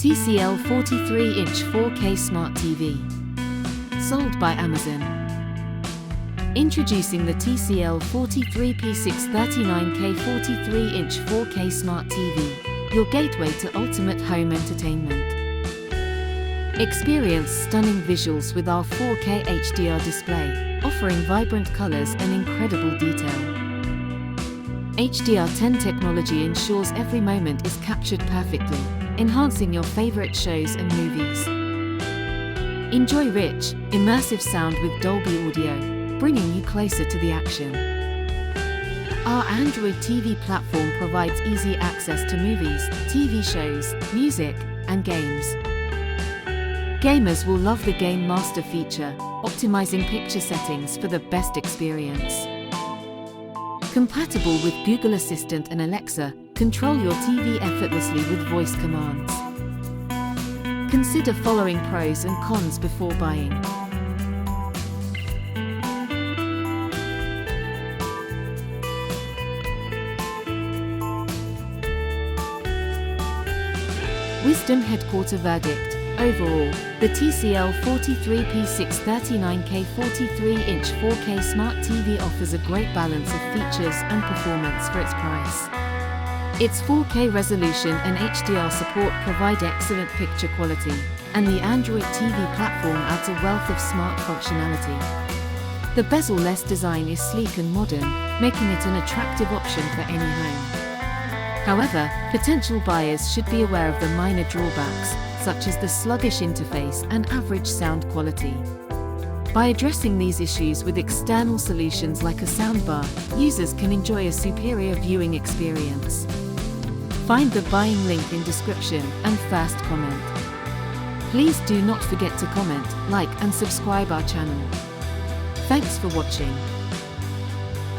TCL 43-inch 4K Smart TV. Sold by Amazon. Introducing the TCL 43P639K 43-inch 4K Smart TV, your gateway to ultimate home entertainment. Experience stunning visuals with our 4K HDR display, offering vibrant colors and incredible detail. HDR10 technology ensures every moment is captured perfectly, enhancing your favorite shows and movies. Enjoy rich, immersive sound with Dolby Audio, bringing you closer to the action. Our Android TV platform provides easy access to movies, TV shows, music, and games. Gamers will love the Game Master feature, optimizing picture settings for the best experience. Compatible with Google Assistant and Alexa, control your TV effortlessly with voice commands. Consider following pros and cons before buying. Wisdom Headquarter Verdict. Overall, the TCL 43P639K 43-inch 4K Smart TV offers a great balance of features and performance for its price. Its 4K resolution and HDR support provide excellent picture quality, and the Android TV platform adds a wealth of smart functionality. The bezel-less design is sleek and modern, making it an attractive option for any home. However, potential buyers should be aware of the minor drawbacks, such as the sluggish interface and average sound quality. By addressing these issues with external solutions like a soundbar, users can enjoy a superior viewing experience. Find the buying link in description and first comment. Please do not forget to comment, like and subscribe our channel. Thanks for watching.